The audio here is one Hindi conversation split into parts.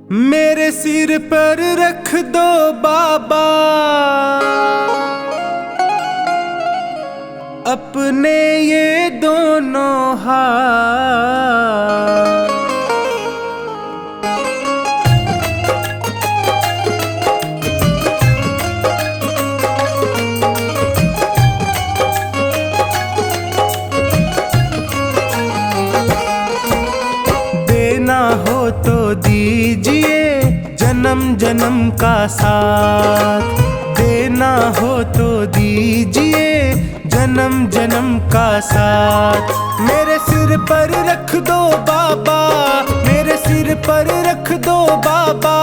मेरे सिर पर रख दो बाबा अपने ये दोनों हाथ। देना हो तो दीजिए जन्म जन्म का साथ, देना हो तो दीजिए जन्म जन्म का साथ। मेरे सिर पर रख दो बाबा, मेरे सिर पर रख दो बाबा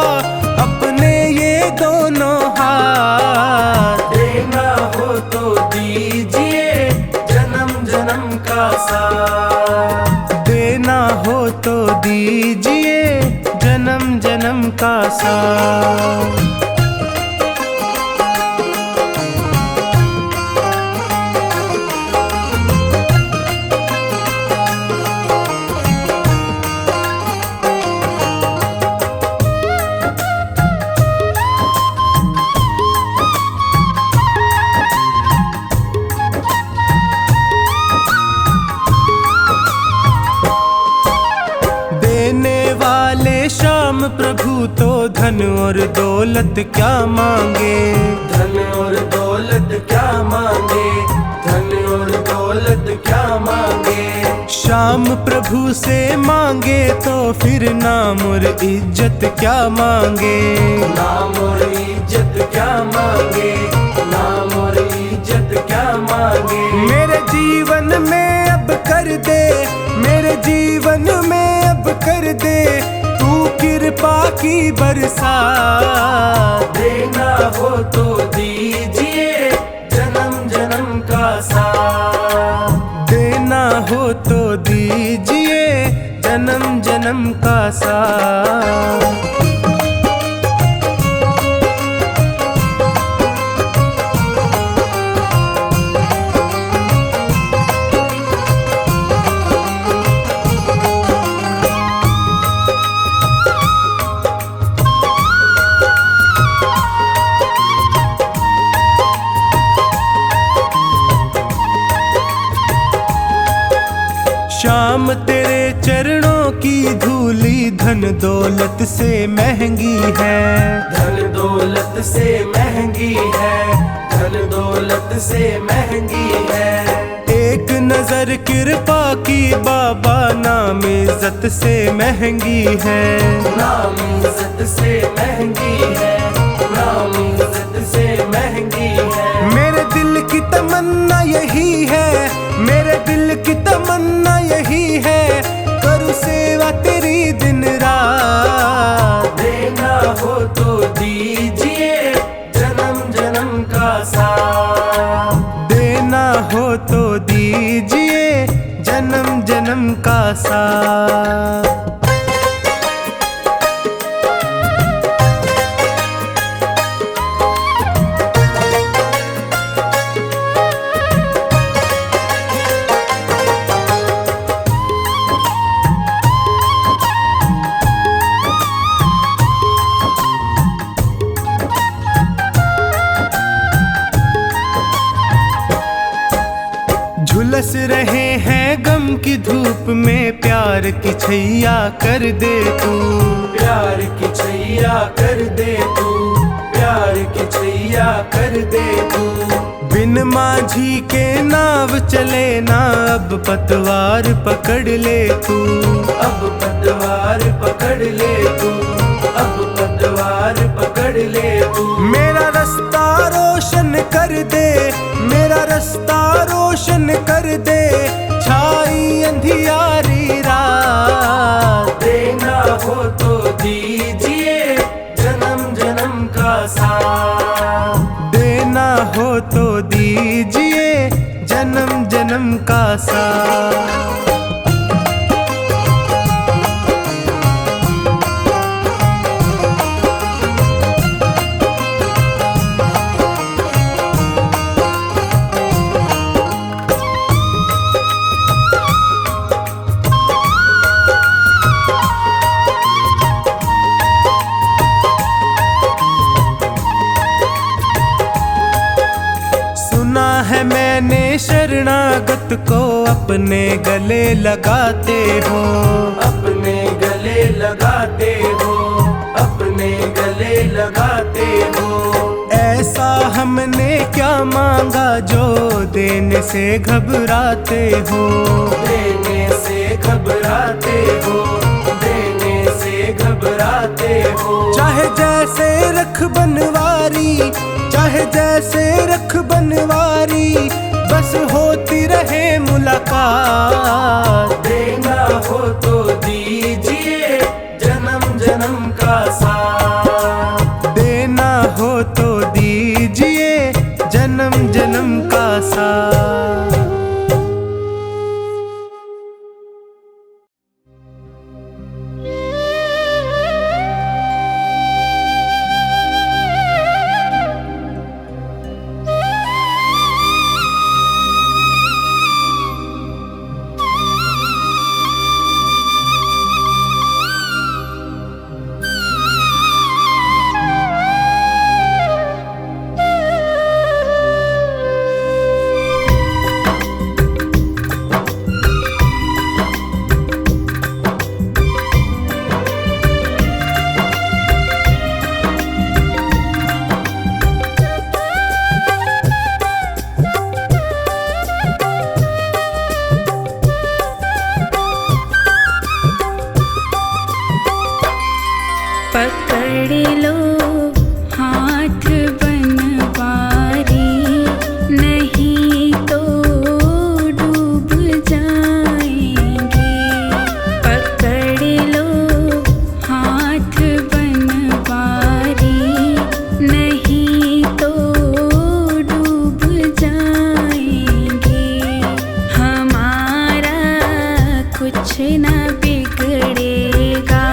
अपने ये दोनों हाथ। देना हो तो दीजिए जन्म जन्म का साथ, देना हो तो दीजिए जन्म जन्म का साथ। श्याम प्रभु तो धन और दौलत क्या मांगे, धन और दौलत क्या मांगे, धन और दौलत क्या मांगे। श्याम प्रभु से मांगे तो फिर नाम और इज्जत क्या मांगे, नाम और इज्जत क्या मांगे, नाम और इज्जत क्या मांगे। मेरे जीवन में अब कर दे, मेरे जीवन में अब कर दे तू कृपा की बरसात। देना हो तो दीजिए जन्म जन्म का साथ, देना हो तो दीजिए जन्म जन्म का साथ। श्याम तेरे चरणों की धूली धन दौलत से महंगी है, धन दौलत से महंगी है, धन दौलत से महंगी है। एक नजर कृपा की बाबा नाम इज्जत से महंगी है, नाम इज्जत से महंगी है, नाम इज्जत से महंगी है। मेरे दिल की तमन्ना यही है, मेरे दिल की तमन्ना यही है करूँ सेवा तेरी दिन रात। देना हो तो दीजिए जन्म जन्म का साथ, देना हो तो दीजिए जन्म जन्म का साथ। झुलस रहे हैं गम की धूप में प्यार की छैया कर दे तू, प्यार की छैया कर दे तू, प्यार की छैया कर दे तू। बिन माझी के नाव चले ना अब पतवार पकड़ ले तू, अब पतवार पकड़ ले तू, अब पतवार पकड़ ले तू। मेरा रास्ता रोशन कर दे, मेरा रास्ता रोशन कर दे छाई अंधियारी रात। देना हो तो दीजिए जन्म जन्म का साथ, देना हो तो दीजिए जन्म जन्म का साथ। मैंने शरणागत को अपने गले लगाते हो, अपने गले लगाते हो, अपने गले लगाते हो। ऐसा हमने क्या मांगा जो देने से घबराते हो, देने से घबराते हो, देने से घबराते हो। चाहे जैसे रख बनवारी, चाहे जैसे रख बनवारी, बस होती रहे मुलाकात। देना हो तो दीजिए जन्म जन्म का साथ, देना हो तो दीजिए जन्म जन्म का साथ। पकड़ लो हाथ बनवारी, नहीं तो डूब जाएंगे। पकड़ लो हाथ बनवारी, नहीं तो डूब जाएंगे। हमारा कुछ ना बिगड़ेगा,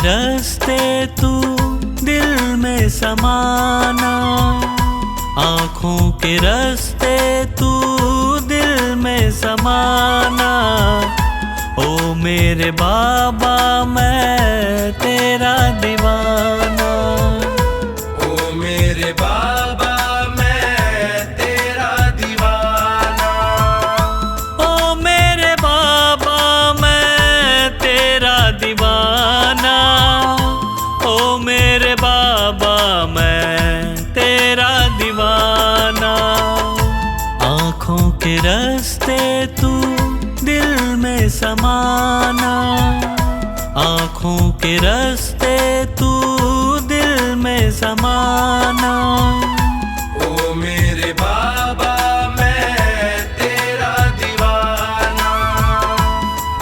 रास्ते तू दिल में समाना, आँखों के रास्ते तू दिल में समाना। ओ मेरे बाबा मैं तेरा दीवाना, ओ मेरे बाबा मैं तेरा दीवाना, ओ मेरे बाबा मैं तेरा दीवाना, ओ मेरे बाबा मैं तेरा दीवाना। आँखों के रास्ते तू दिल में समाना, आँखों के रास्ते तू दिल में समाना। ओ मेरे बाबा मैं तेरा दीवाना,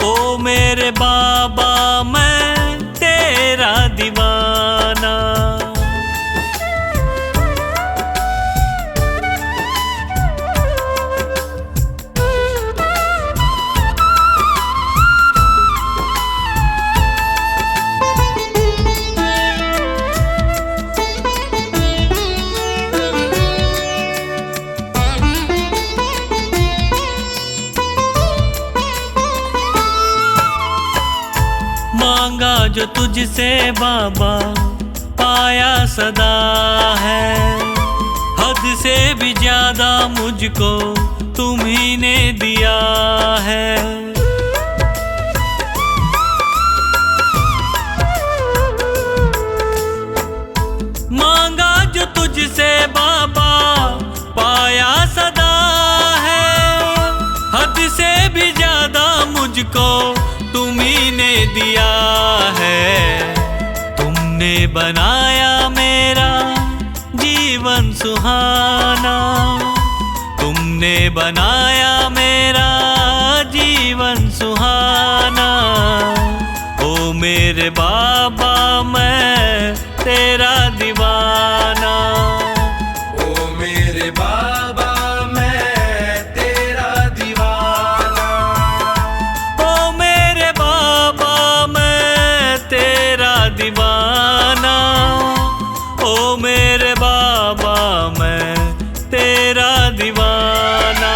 ओ मेरे बाबा मैं तेरा दीवाना। मांगा जो तुझसे बाबा पाया सदा है, हद से भी ज्यादा मुझको तुम्ही ने दिया है। मांगा जो तुझसे बाबा पाया सदा है, हद से भी ज्यादा मुझको तुम्ही ने दिया है। तुमने बनाया मेरा जीवन सुहाना, तुमने बनाया मेरा जीवन सुहाना। ओ मेरे बाबा मैं तेरा दीवाना, ओ मेरे बाबा मैं तेरा दीवाना, ओ मेरे बाबा मैं तेरा दीवाना, ओ मेरे बाबा मैं तेरा दीवाना।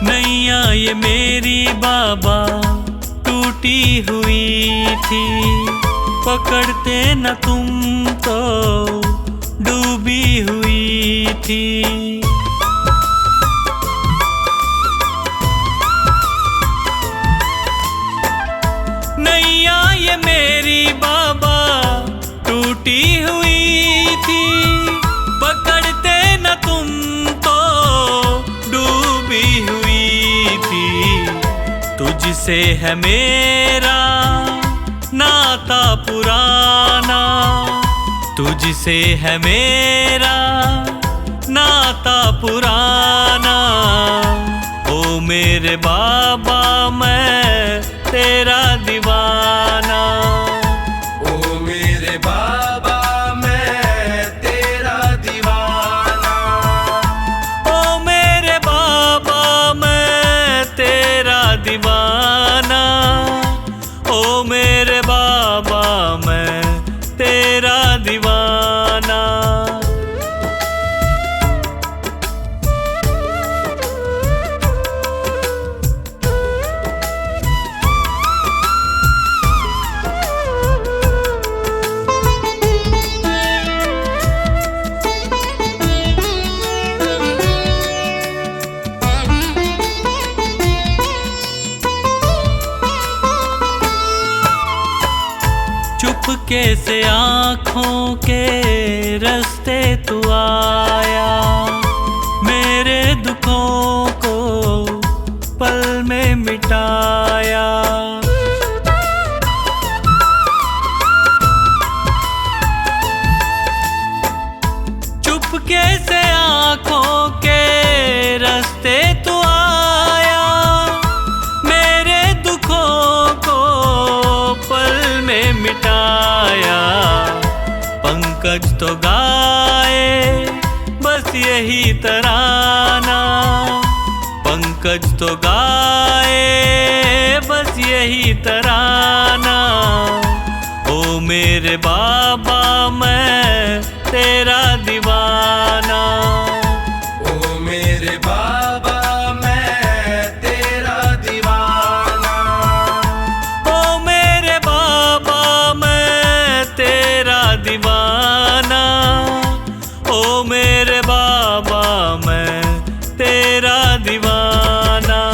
नैया ये मेरी बाबा टूटी हुई थी, पकड़ते न तुम तो डूबी हुई थी। नैया ये मेरी बाबा टूटी हुई थी, पकड़ते न तुम तो डूबी हुई थी। तुझसे है मेरा नाता पुराना, तुझसे है मेरा नाता पुराना। ओ मेरे बाबा मैं तेरा दीवाना, ओ मेरे बाबा मैं तेरा दीवाना, ओ मेरे बाबा मैं तेरा दीवाना, ओ मेरे बाबा मैं तेरा दीवाना। चुपके से आँखों के रास्ते तू आया, मेरे दुखों को पल में मिटाया। चुप पंकज तो गाए बस यही तराना, पंकज तो गाए बस यही तराना। ओ मेरे बाबा मैं तेरा दीवाना, ओ मेरे बाबा मैं तेरा दीवाना, ओ मेरे बाबा मैं तेरा दीवाना, ओ मेरे बाबा मैं तेरा दीवाना।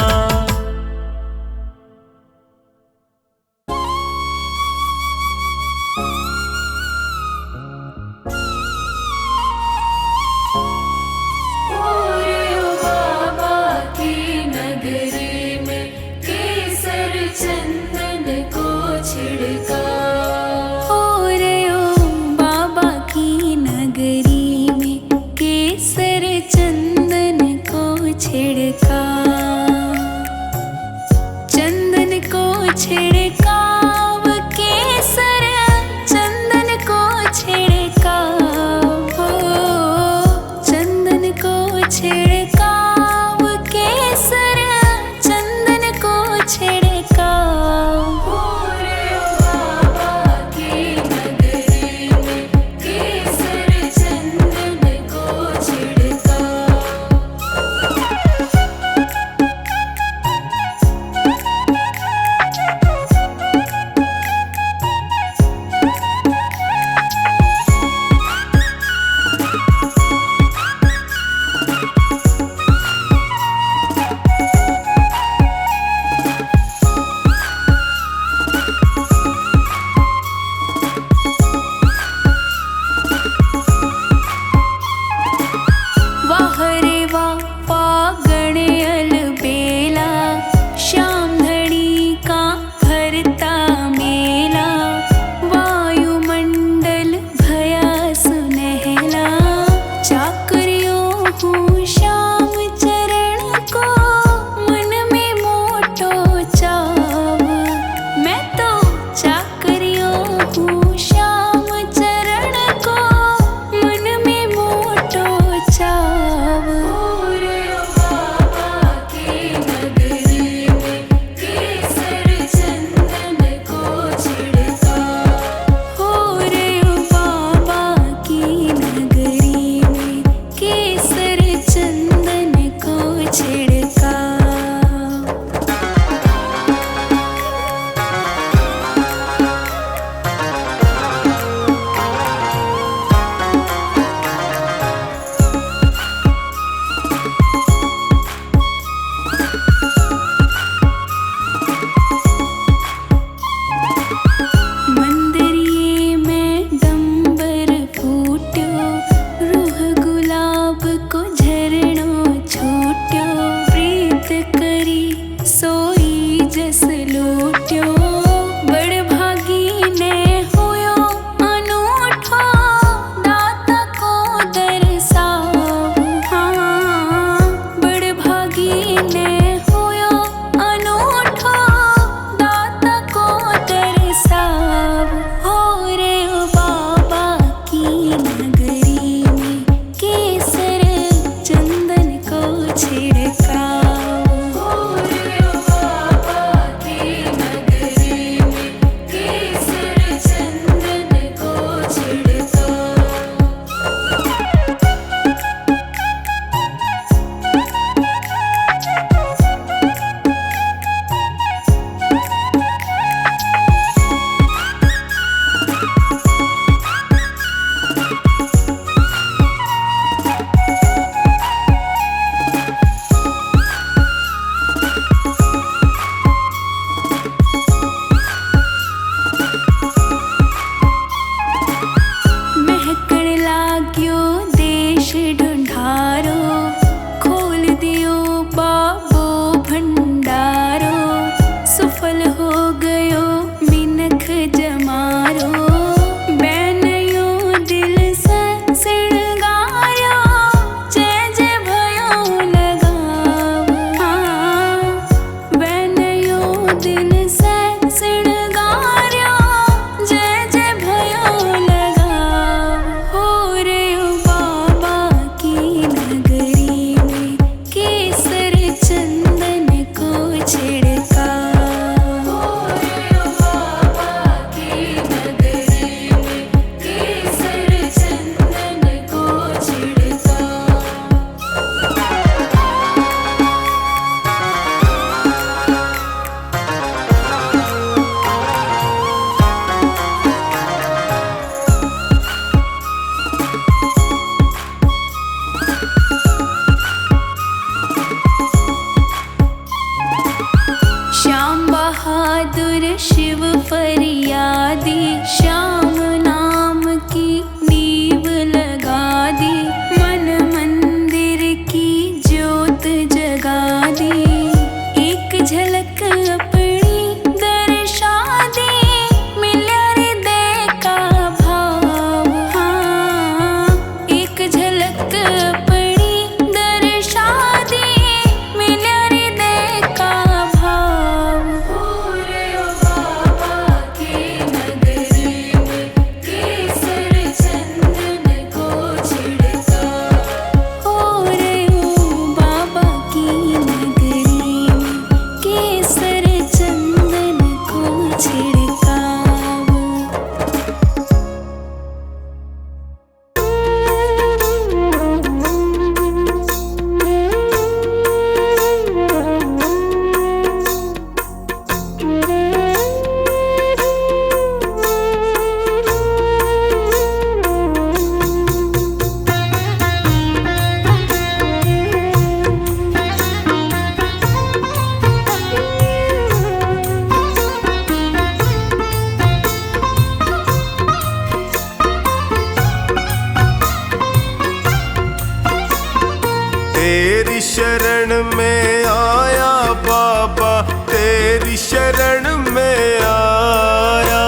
में आया बाबा, तेरी शरण में आया।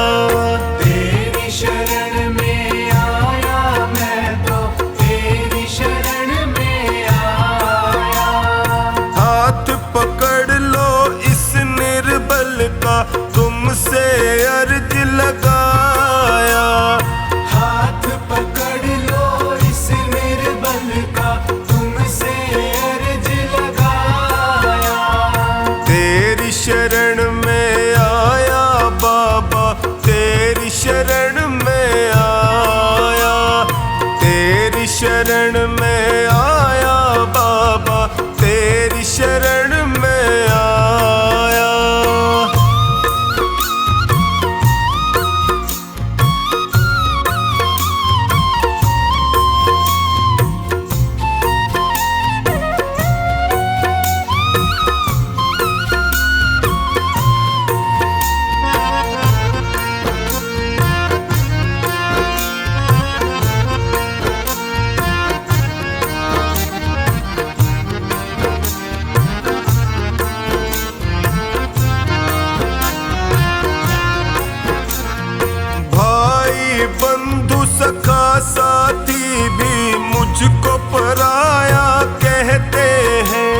तेरी शरण में आया मैं तो, तेरी शरण में आया। हाथ पकड़ लो इस निर्बल का, तुमसे अर्ज लगाया। हाथ पकड़ लो इस निर्बल का, तुमसे अर्ज लगाया। तेरी शरण में आया बाबा, तेरी शरण में आया। तेरी शरण में आया बाबा, तेरी शरण में आया। भाई बंधु सखा साथी भी मुझको पराया कहते हैं।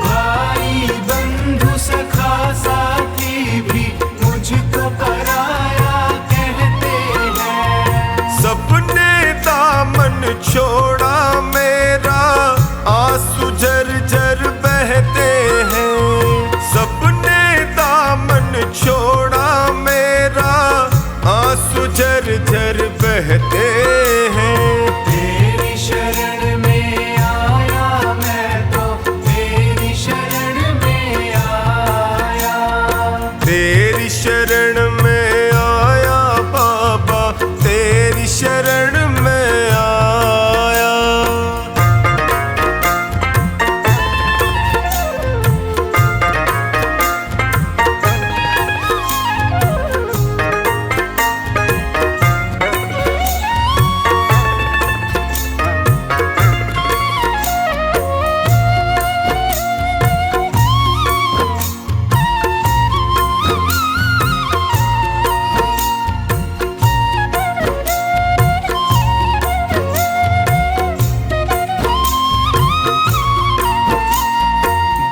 भाई बंधु सखा साथी भी मुझको पराया कहते हैं। सबने दामन छोड़ा मेरा, आंसू झरझर बहते हैं। सबने दामन छोड़ा मेरा, आंसू झरझर बहते हैं। तेरी शरण में आया मैं तो, तेरी शरण में आया। तेरी शरण में आया बाबा, तेरी शरण में आया।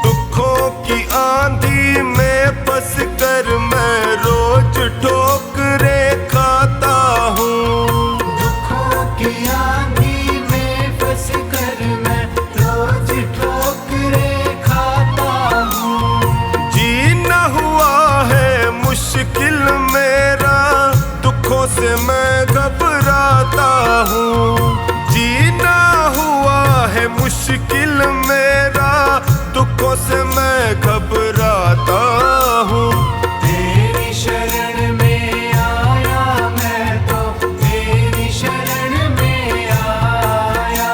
दुखों की आंधी में फंस कर मैं रोज ठोकरे खाता हूँ। दुखों की आंधी में फंस कर मैं रोज ठोकरे खाता हूँ। जीना हुआ है मुश्किल मेरा, दुखों से मैं घबराता हूँ। जीना हुआ है मुश्किल मेरा, दुखों से मैं घबराता हूँ। तेरी शरण में आया मैं तो, तेरी शरण में आया।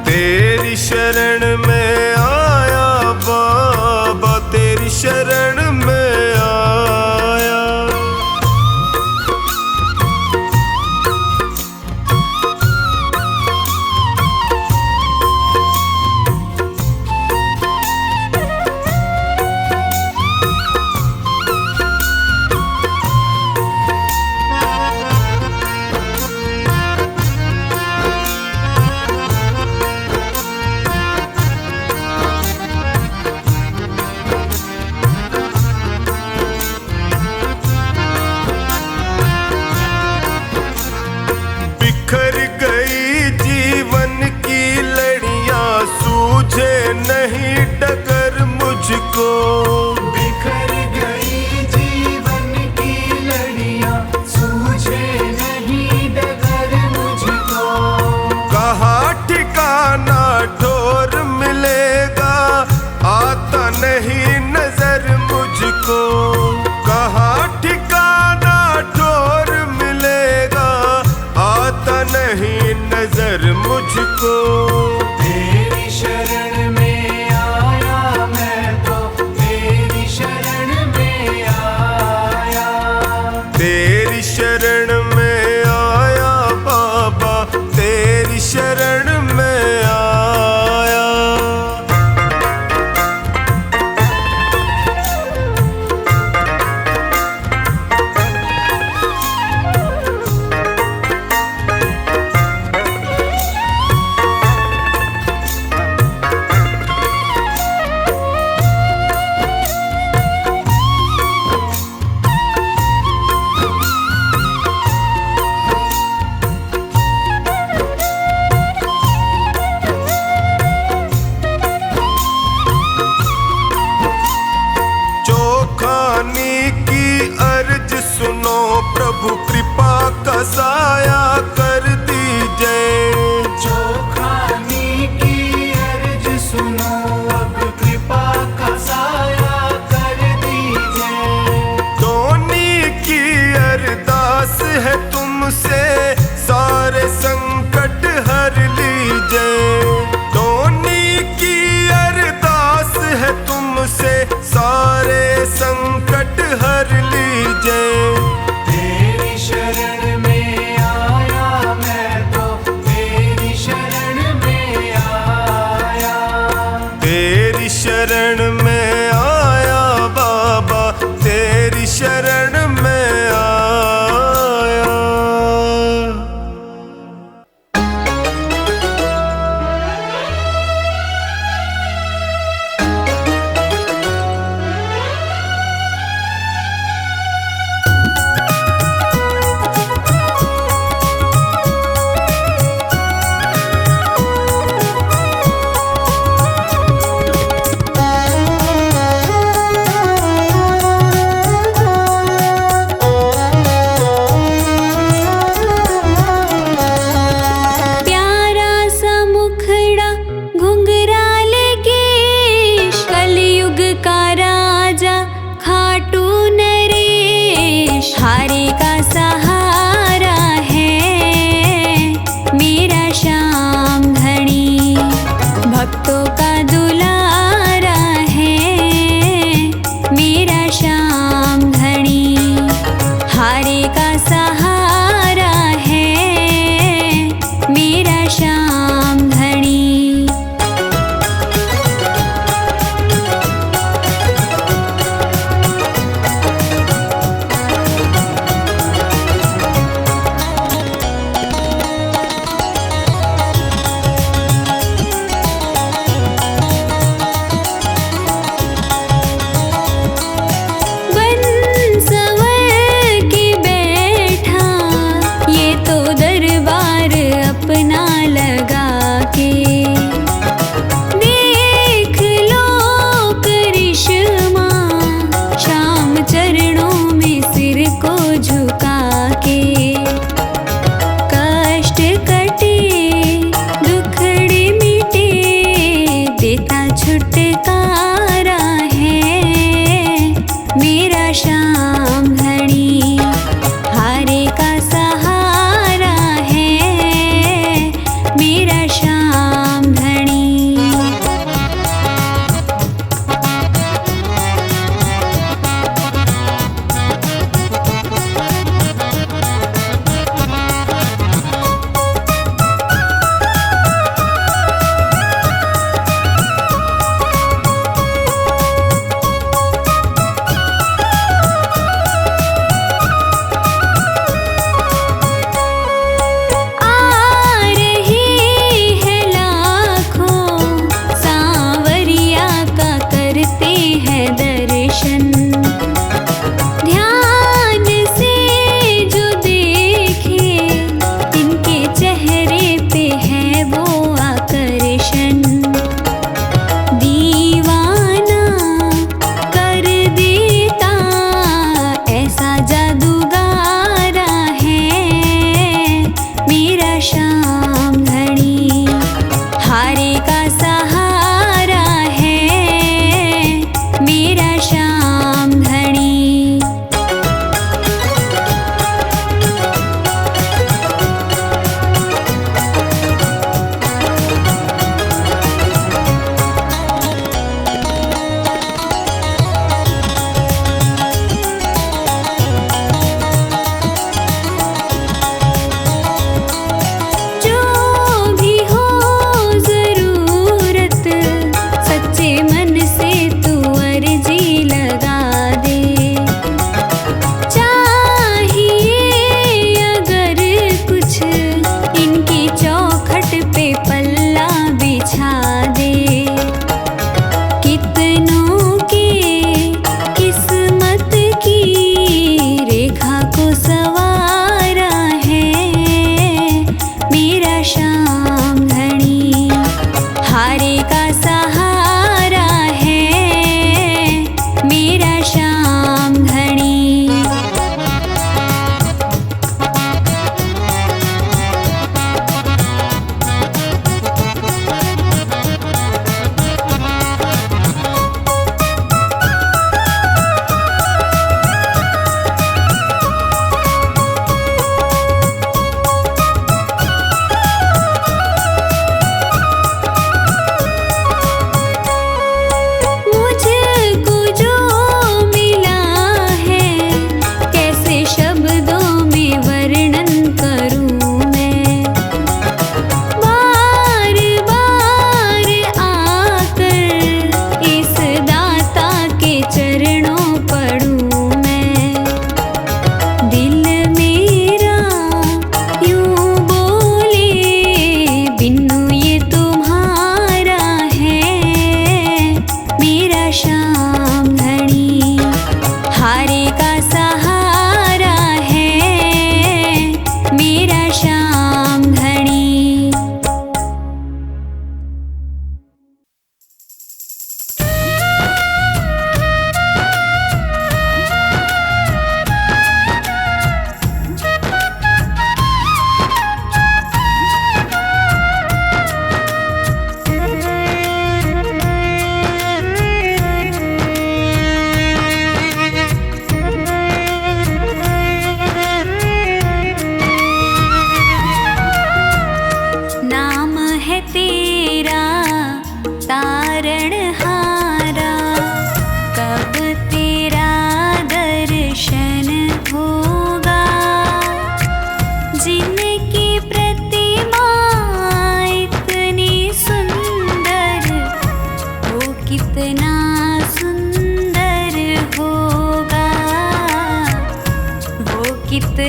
तेरी शरण में आया बाबा, तेरी शरण में आया। प्रभु कृपा का साया कर दीजिए। चोखानी की अर्ज सुनो, अब कृपा का साया कर दीजिए। धोनी की अरदास है तुमसे, सारे संकट हर लीजिए। धोनी की अरदास है तुमसे, सारे संकट हर लीजिए। तेरी शरण में आया मैं तो, तेरी शरण में आया। तेरी शरण में आया बाबा, तेरी शरण में आया। प्यारा सा मुखड़ा घुंघराल केश, कलयुग का राजा खाटू नरेश। हारे का सहारा है मेरा श्याम धनी, भक्तों का दुलारा है मेरा श्याम धनी। हारे का सहारा है मेरा श्याम धनी। बन संवर के बैठा, ये तो दरबार अपना लगा के। देख लो करिश्मा, श्याम चरणों में सिर को झुका के। कष्ट कटे दुखड़े मिटे, देता छुटकारा है मेरा श्याम धनी। हारे का सहारा है मेरा श्याम धनी।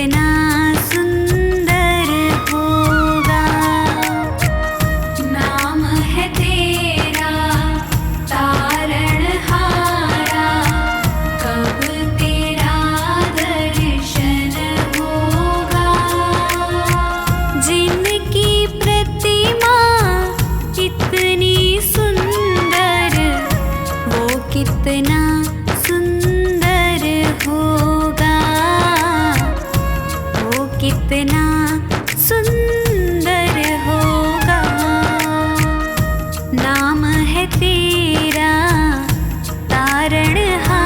कितना सुंदर होगा। नाम है तेरा तारणहारा, कब तेरा दर्शन होगा। जिनकी प्रतिमा इतनी सुंदर, वो कितना सुंदर होगा, वो कितना सुंदर होगा। नाम है तेरा तारणहारा।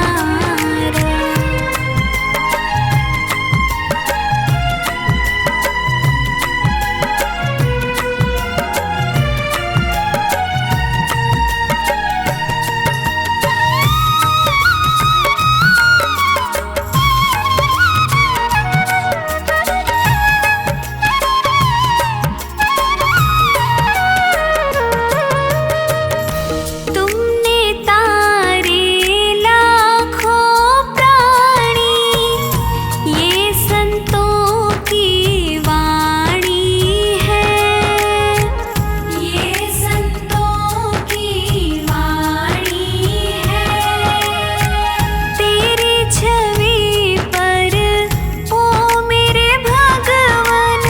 तुमने तारे लाखों प्राणी, ये संतों की वाणी है, ये संतों की वाणी है। तेरी छवि पर ओ मेरे भगवन,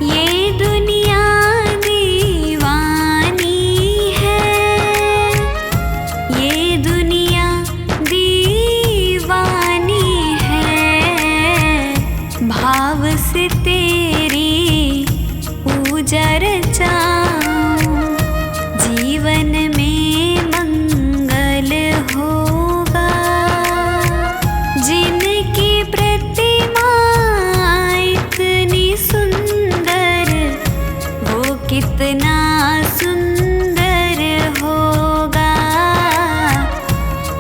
ये दुनिया दीवानी है, ये दुनिया दीवानी है। भाव से तेरी पूजा रचाऊं, जीवन में मंगल होगा। जिनकी प्रतिमा इतनी सुंदर, वो कितना सुंदर होगा,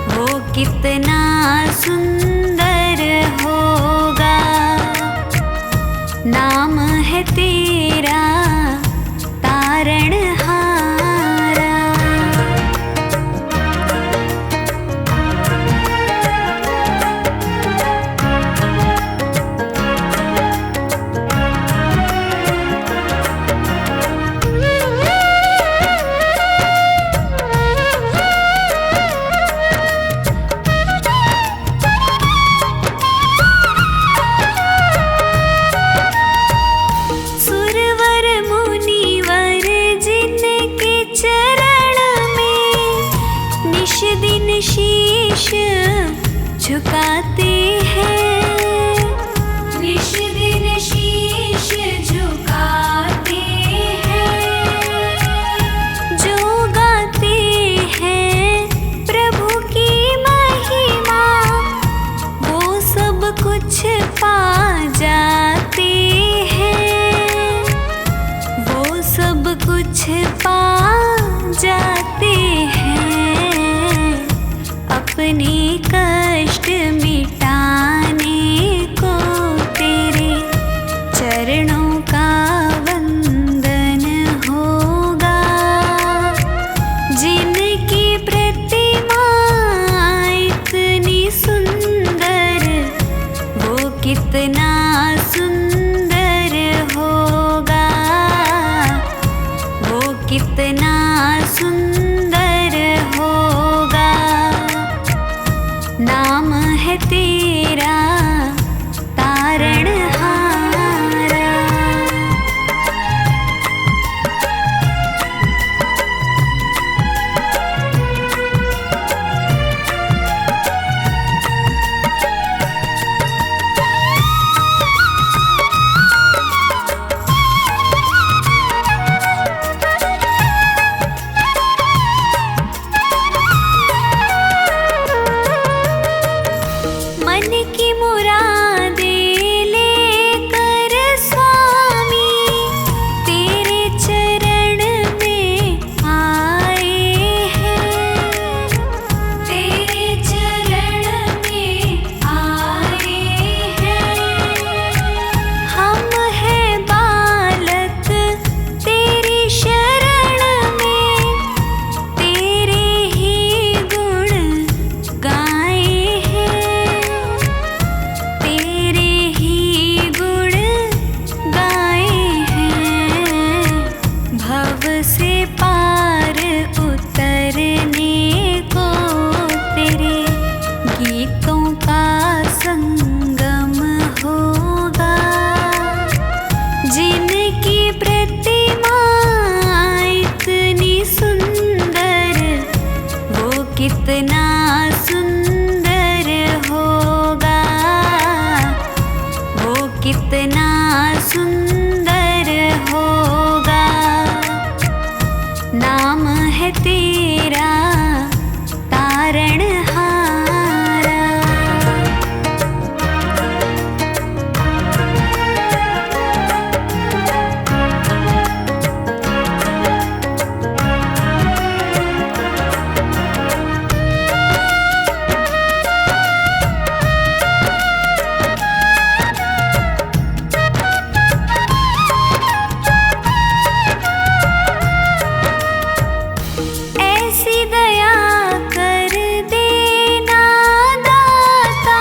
वो कितना सुंदर होगा। नाम है तेरा तारणहारा। सुरवर मुनिवर जिनके चरण में निश दिन शीश झुकाते हैं, निश दिन शीश झुकाते हैं। जो गाते हैं प्रभु की महिमा, वो सब कुछ पा जाते हैं, वो सब कुछ पा जाते हैं। अपने कष्ट मिटाने को तेरे चरणों का वंदन होगा। जिनकी प्रतिमा इतनी सुंदर, वो कितना सुंदर होगा, वो कितना सुंदर होगा। नाम है तेरा तारणहारा। मन की कितना सुंदर होगा। नाम है तेरा तारणहारा। ऐसी दया कर देना दाता,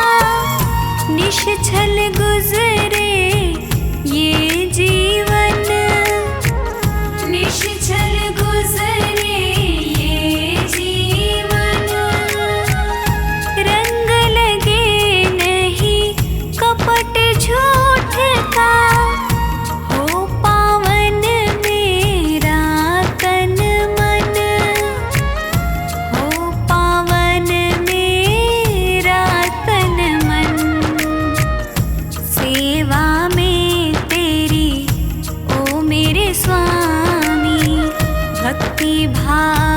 निश्छल गुजरे ये जीवन। निश्छल गुजरे ये जीवन। रंग लगे नहीं कपट झूठ का, हो पावन मेरा तन मन। हो पावन मेरा तन मन। सेवा में तेरी ओ मेरे स्वामी, भक्ति भाव